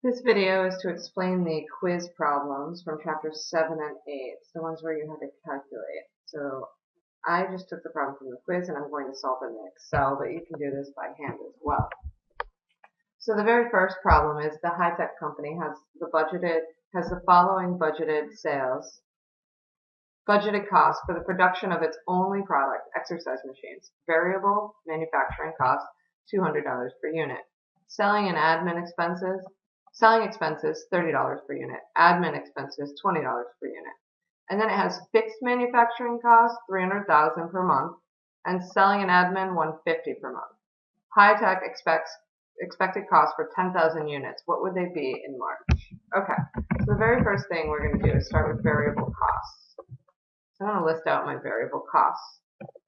This video is to explain the quiz problems from chapters 7 and 8, the ones where you had to calculate. So I just took the problem from the quiz and I'm going to solve it in Excel, but you can do this by hand as well. So the very first problem is the high-tech company has the following budgeted cost for the production of its only product, exercise machines. Variable manufacturing cost, $200 per unit. Selling expenses, $30 per unit. Admin expenses, $20 per unit. And then it has fixed manufacturing costs, $300,000 per month, and selling and admin, $150 per month. High-tech expected cost for 10,000 units. What would they be in March? Okay, so the very first thing we're going to do is start with variable costs. So I'm going to list out my variable costs.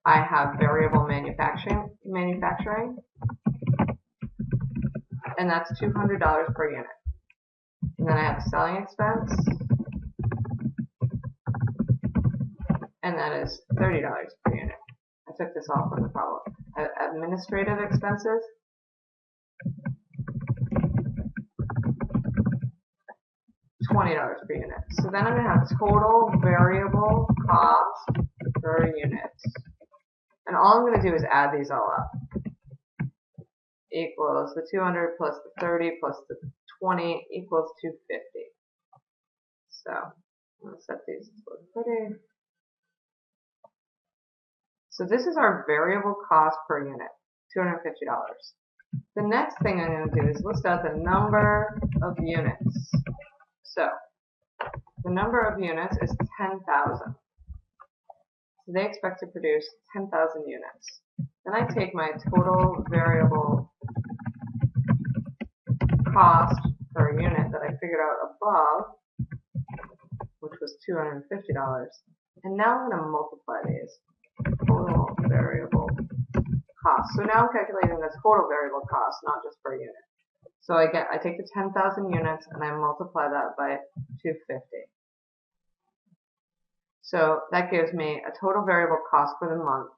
I have variable manufacturing, and that's $200 per unit. And then I have a selling expense, and that is $30 per unit. I took this off from the problem. Administrative expenses, $20 per unit. So then I'm going to have total variable cost per unit. And all I'm going to do is add these all up. Equals the 200 plus the 30 plus the 20 equals 250. So I'm going to set these to look pretty. So this is our variable cost per unit, $250. The next thing I'm going to do is list out the number of units. So the number of units is 10,000. So they expect to produce 10,000 units. Then I take my total variable cost per unit that I figured out above, which was $250. And now I'm going to multiply these. Total variable cost. So now I'm calculating the total variable cost, not just per unit. So I take the 10,000 units and I multiply that by 250. So that gives me a total variable cost for the month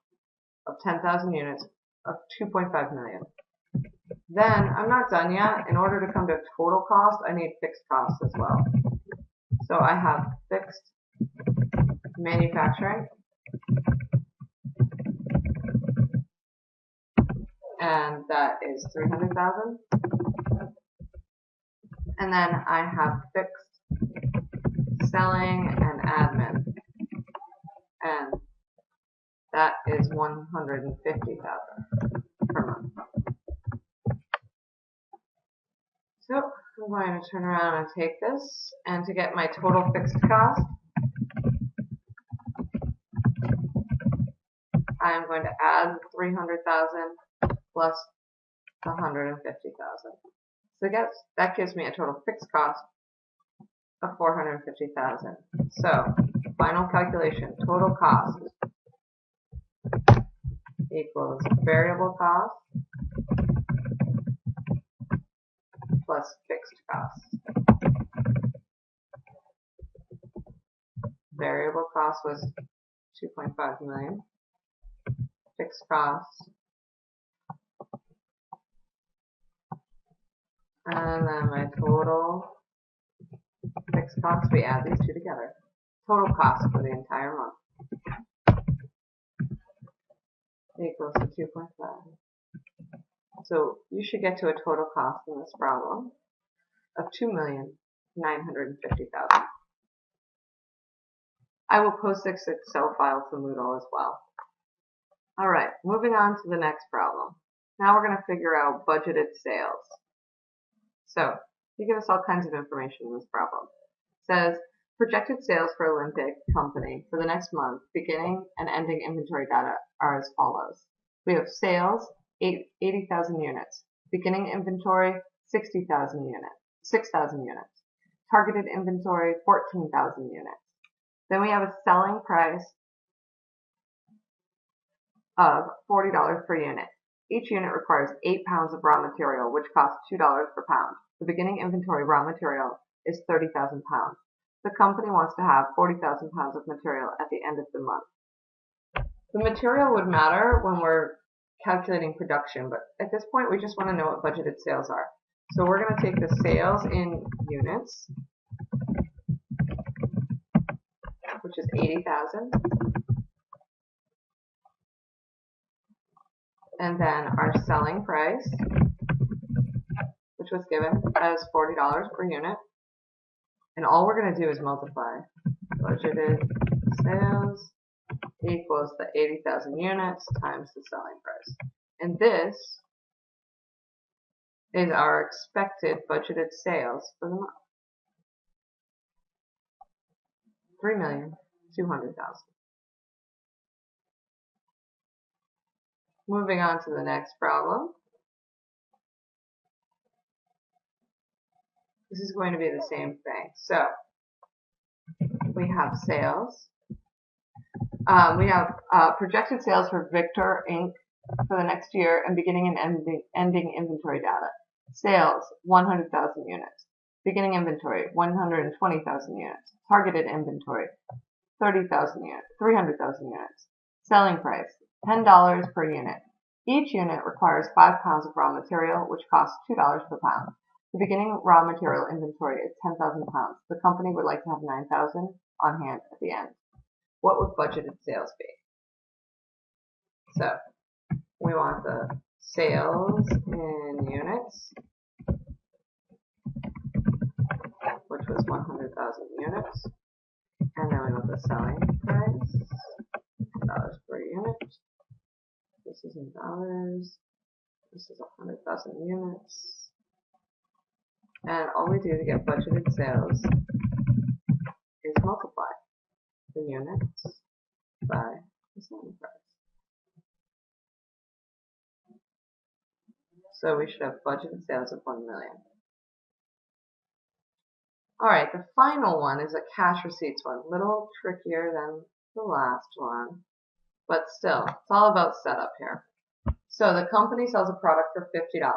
of 10,000 units of 2.5 million. Then I'm not done yet. In order to come to total cost, I need fixed costs as well. So I have fixed manufacturing, and that is 300,000. And then I have fixed selling and admin, and that is 150,000 per month. So I'm going to turn around and take this, and to get my total fixed cost, I'm going to add 300,000 plus the 150,000. So that gives me a total fixed cost of 450,000. So final calculation, total cost equals variable cost plus fixed cost. Variable cost was 2.5 million. Fixed cost, and then my total fixed cost, we add these two together. Total cost for the entire month equals to 2.5. So you should get to a total cost in this problem of 2,950,000. I will post this Excel file to Moodle as well. Alright, moving on to the next problem. Now we're going to figure out budgeted sales. So, you give us all kinds of information in this problem. It says, projected sales for Olympic Company for the next month, beginning and ending inventory data are as follows. We have sales, 80,000 units. Beginning inventory, 6,000 units. Targeted inventory, 14,000 units. Then we have a selling price of $40 per unit. Each unit requires 8 pounds of raw material, which costs $2 per pound. The beginning inventory raw material is 30,000 pounds. The company wants to have 40,000 pounds of material at the end of the month. The material would matter when we're calculating production, but at this point we just want to know what budgeted sales are. So we're going to take the sales in units, which is 80,000, and then our selling price, which was given as $40 per unit, and all we're going to do is multiply budgeted sales equals the 80,000 units times the selling price. And this is our expected budgeted sales for the month. 3,200,000. Moving on to the next problem. This is going to be the same thing. So we have sales. We have projected sales for Victor Inc. for the next year and beginning and ending inventory data. Sales, 100,000 units. Beginning inventory, 120,000 units. Targeted inventory, 30,000 units, 300,000 units. Selling price, $10 per unit. Each unit requires 5 pounds of raw material, which costs $2 per pound. The beginning raw material inventory is 10,000 pounds. The company would like to have 9,000 on hand at the end. What would budgeted sales be? So we want the sales in units, which was 100,000 units, and then we want the selling price, $10 per unit. This is in dollars. This is 100,000 units. And all we do to get budgeted sales is multiply the units by the selling price. So we should have budgeted sales of 1 million. Alright, the final one is a cash receipts one. A little trickier than the last one, but still, it's all about setup here. So the company sells a product for $50.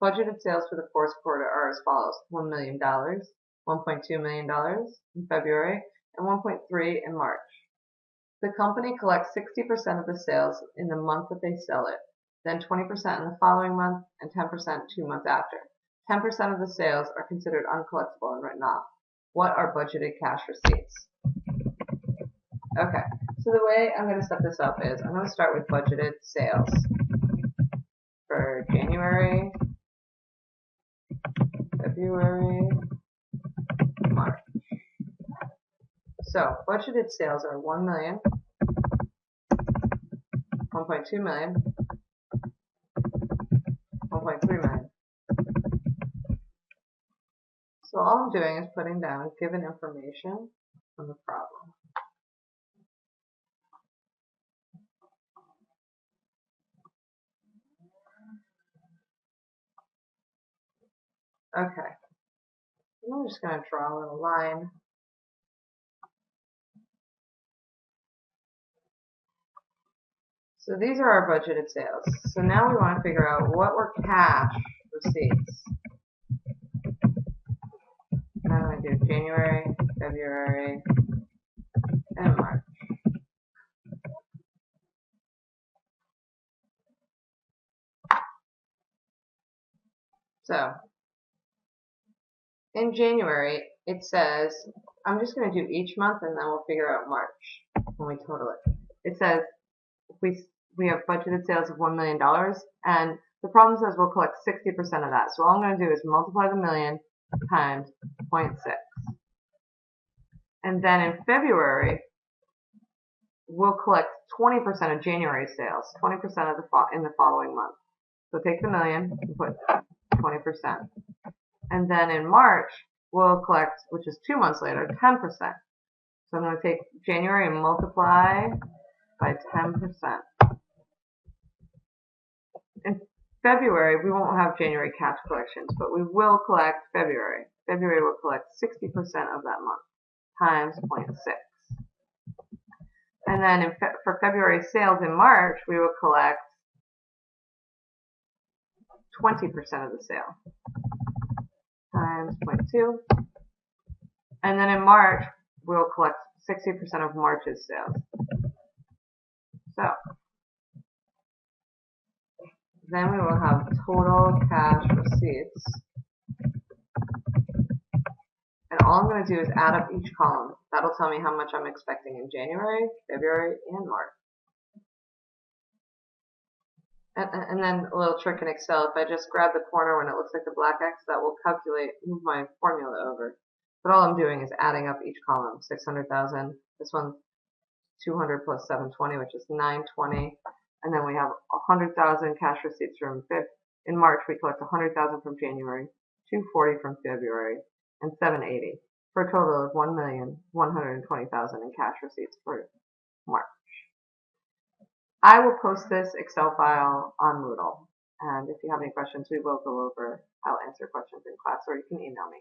Budgeted sales for the fourth quarter are as follows: $1 million, $1.2 million in February, and $1.3 million in March. The company collects 60% of the sales in the month that they sell it, then 20% in the following month, and 10% 2 months after. 10% of the sales are considered uncollectible and written off. What are budgeted cash receipts? Okay, so the way I'm going to set this up is I'm going to start with budgeted sales for January, February, March. So budgeted sales are 1 million, 1.2 million, 1.3 million. So all I'm doing is putting down given information from the problem. Okay, I'm just going to draw a little line. So these are our budgeted sales. So now we want to figure out what were cash receipts. And I'm going to do January, February, and March. So in January, it says, I'm just going to do each month and then we'll figure out March when we total it. It says we have budgeted sales of $1 million, and the problem says we'll collect 60% of that. So all I'm going to do is multiply the million times 0.6. And then in February, we'll collect 20% of January's sales, 20% of in the following month. So take the million and put 20%. And then in March, we'll collect, which is 2 months later, 10%. So I'm going to take January and multiply by 10%. In February, we won't have January cash collections, but we will collect February. February will collect 60% of that month, times 0.6. And then for February sales in March, we will collect 20% of the sale, times 0.2. And then in March, we'll collect 60% of March's sales. So then we will have total cash receipts all I'm going to do is add up each column. That'll tell me how much I'm expecting in January, February, and March. And then a little trick in Excel, if I just grab the corner when it looks like the black X, that will move my formula over. But all I'm doing is adding up each column. 600,000, this one 200 plus 720, which is 920. And then we have 100,000 cash receipts from in March. We collect 100,000 from January, 240 from February, and 780 for a total of 1,120,000 in cash receipts for March. I will post this Excel file on Moodle. And if you have any questions, we will go over. I'll answer questions in class, or you can email me.